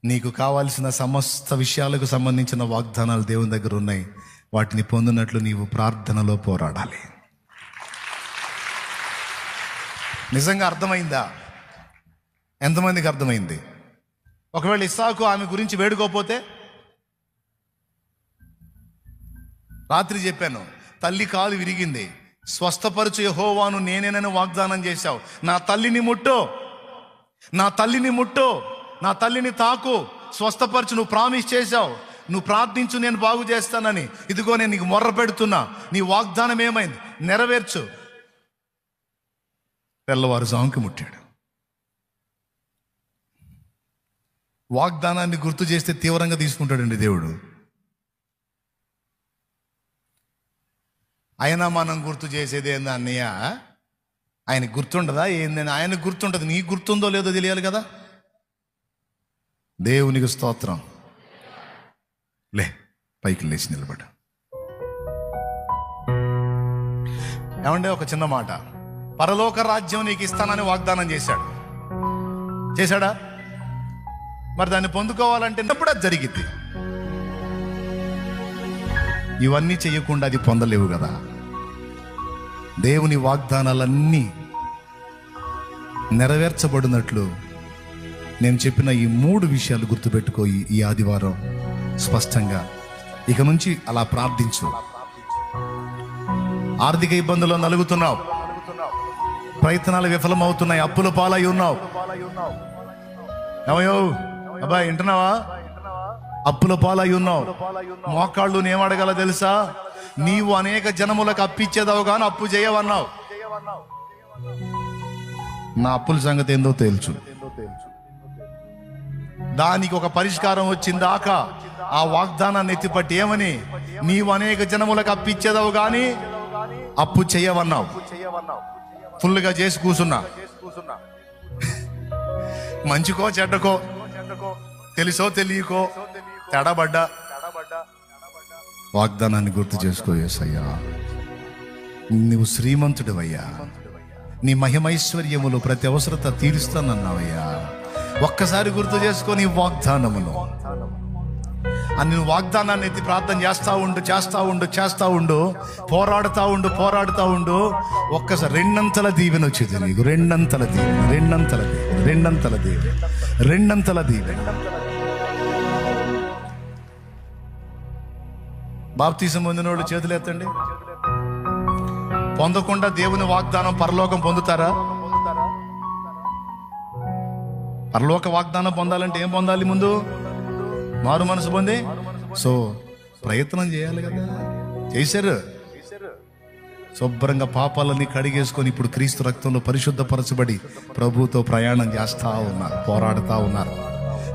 నీకు కావాల్సిన సమస్త విషయాలకు సంబంధించిన వాగ్దానాలు దేవుని దగ్గర ఉన్నాయి. వాటిని పొందినట్లు నీవు ప్రార్థనలో పోరాడాలి. నిజంగా అర్థమైందా? ఎంతమందికి అర్థమైంది? ఒకవేళ ఇస్సాకు ఆమె గురించి వేడుకోపోతే, రాత్రి చెప్పాను, తల్లి కాలు విరిగింది, స్వస్థపరచు యెహోవాను నేనేనని వాగ్దానం చేశావు. నా తల్లిని ముట్టు, నా తల్లిని ముట్టు, నా తల్లిని తాకు, స్వస్థపరచు, నువ్వు ప్రామిస్ చేశావు, నువ్వు ప్రార్థించు, నేను బాగు చేస్తానని. ఇదిగో నేను నీకు మొర్ర పెడుతున్నా, నీ వాగ్దానం ఏమైంది? నెరవేర్చు. తెల్లవారుజాముకి ముట్టాడు. వాగ్దానాన్ని గుర్తు చేస్తే తీవ్రంగా తీసుకుంటాడండి దేవుడు. అయినా మనం గుర్తు చేసేది ఏంది అన్నయ్య? ఆయనకు గుర్తుండదా ఏందని? ఆయనకు గుర్తుంటుంది, నీకు గుర్తుందో లేదో తెలియాలి కదా. దేవునికి స్తోత్రం. లే, పైకి లేచి నిలబడ. ఏమంటే ఒక చిన్న మాట, పరలోక రాజ్యం నీకు ఇస్తానని వాగ్దానం చేశాడా? మరి దాన్ని పొందుకోవాలంటే ఎప్పుడు అది జరిగింది. ఇవన్నీ చేయకుండా అది పొందలేవు కదా. దేవుని వాగ్దానాలన్నీ నెరవేర్చబడినట్లు నేను చెప్పిన ఈ 3 విషయాలు గుర్తుపెట్టుకో. ఈ ఆదివారం స్పష్టంగా ఇక నుంచి అలా ప్రార్థించు. ఆర్థిక ఇబ్బందుల్లో నలుగుతున్నావు, ప్రయత్నాలు విఫలమవుతున్నాయి, అప్పుల పాలై ఉన్నావు. ఏమయ్యో అబ్బాయి, వింటున్నావా? అప్పుల పాలై ఉన్నావు. మోకాళ్ళు నేమడగల తెలుసా? నీవు అనేక జనములకు అప్పిచ్చేదావు కానీ అప్పు చేయవన్నావు. నా అప్పుల సంగతి ఏందో తేల్చు. దానికి ఒక పరిష్కారం వచ్చిందాక ఆ వాగ్దానాన్ని ఎత్తిపట్టి ఏమని? నీవు అనేక జనములకు అప్పిచ్చేదావు కానీ అప్పు చేయవన్నావు. ఫుల్గా చేసి కూర్చున్నా. మంచికో చెడ్డకో, తెలుసో తెలియకో తడబడ్డా, వాగ్దానాన్ని గుర్తు చేసుకో. యేసయ్యా, నువ్వు శ్రీమంతుడివయ్యా, నీ మహిమైశ్వర్యములు ప్రతి అవసరత తీరుస్తానన్నావయ్యా. ఒక్కసారి గుర్తు చేసుకో నీ వాగ్దానమును. నువ్వు వాగ్దానాన్ని ఎత్తి ప్రార్థన చేస్తా ఉండు, పోరాడుతా ఉండు. ఒక్కసారి రెండంతల దీవెన వచ్చేది నీకు. రెండంతల దీవెన. బాప్తిసం పొందిన వాళ్ళు చేతులు ఎత్తండి. పొందకుండా దేవుని వాగ్దానం పరలోకం పొందుతారా? పరలోక వాగ్దానం పొందాలంటే ఏం పొందాలి? ముందు మారు మనసు పొంది, సో ప్రయత్నం చేయాలి కదా. చేశారు. శుభ్రంగా పాపాలన్నీ కడిగేసుకొని ఇప్పుడు క్రీస్తు రక్తంలో పరిశుద్ధపరచబడి ప్రభువుతో ప్రయాణం చేస్తా ఉన్నారు, పోరాడుతూ ఉన్నారు.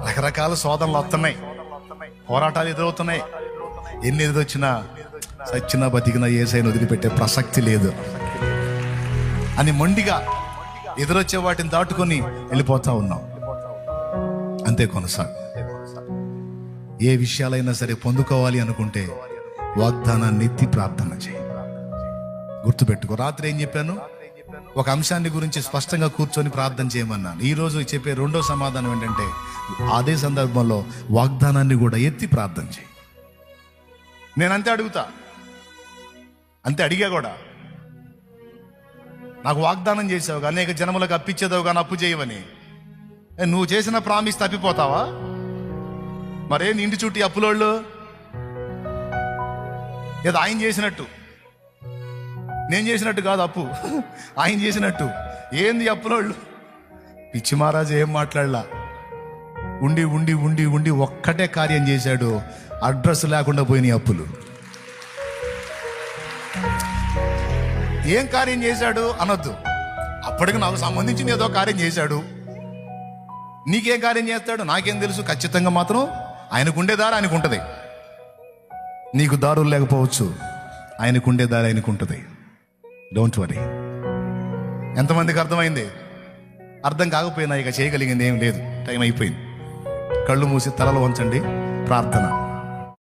రకరకాల శోధనలు వస్తున్నాయి, పోరాటాలు ఎదురవుతున్నాయి. ఎన్ని ఎదురొచ్చినా సచ్చినా బతికినా యేసయ్యను వదిలిపెట్టే ప్రసక్తి లేదు అని మొండిగా ఎదురొచ్చే వాటిని దాటుకొని వెళ్ళిపోతా ఉన్నాం. అంతే కొనసాగు. ఏ విషయాలైనా సరే పొందుకోవాలి అనుకుంటే వాగ్దానాన్ని ఎత్తి ప్రార్థన చేయి. గుర్తుపెట్టుకో. రాత్రి ఏం చెప్పాను? ఒక అంశాన్ని గురించి స్పష్టంగా కూర్చొని ప్రార్థన చేయమన్నాను. ఈరోజు చెప్పే రెండో సమాధానం ఏంటంటే, అదే సందర్భంలో వాగ్దానాన్ని కూడా ఎత్తి ప్రార్థన చేయి. నేనంతే అడుగుతా, అంతే అడిగా కూడా. నాకు వాగ్దానం చేసావు, అనేక జనములకు అప్పిచ్చేదావు కానీ అప్పు చేయవని. నువ్వు చేసిన ప్రామిస్ తప్పిపోతావా? మరేంది ఇంటి చుట్టూ అప్పులోళ్ళు? ఏదో ఆయన చేసినట్టు, నేను చేసినట్టు కాదు అప్పు, ఆయన చేసినట్టు. ఏంది అప్పులోళ్ళు? పిచ్చి మహారాజు ఏం మాట్లాడలా. ఉండి ఉండి ఉండి ఉండి ఒక్కటే కార్యం చేశాడు, అడ్రస్ లేకుండా పోయినాయి అప్పులు. ఏం కార్యం చేశాడు అనొద్దు. అప్పటికి నాకు సంబంధించిన ఏదో కార్యం చేశాడు. నీకేం కార్యం చేస్తాడు నాకేం తెలుసు. ఖచ్చితంగా మాత్రం ఆయనకుండే దారి ఆయనకు ఉంటుంది. నీకు దారులు లేకపోవచ్చు, ఆయనకుండే దారి ఆయనకు ఉంటుంది. Don't worry. ఎంతమందికి అర్థమైంది? అర్థం కాకపోయినా ఇక చేయగలిగింది ఏం లేదు. టైం అయిపోయింది. కళ్ళు మూసి తలలో వంచండి. ప్రార్థన.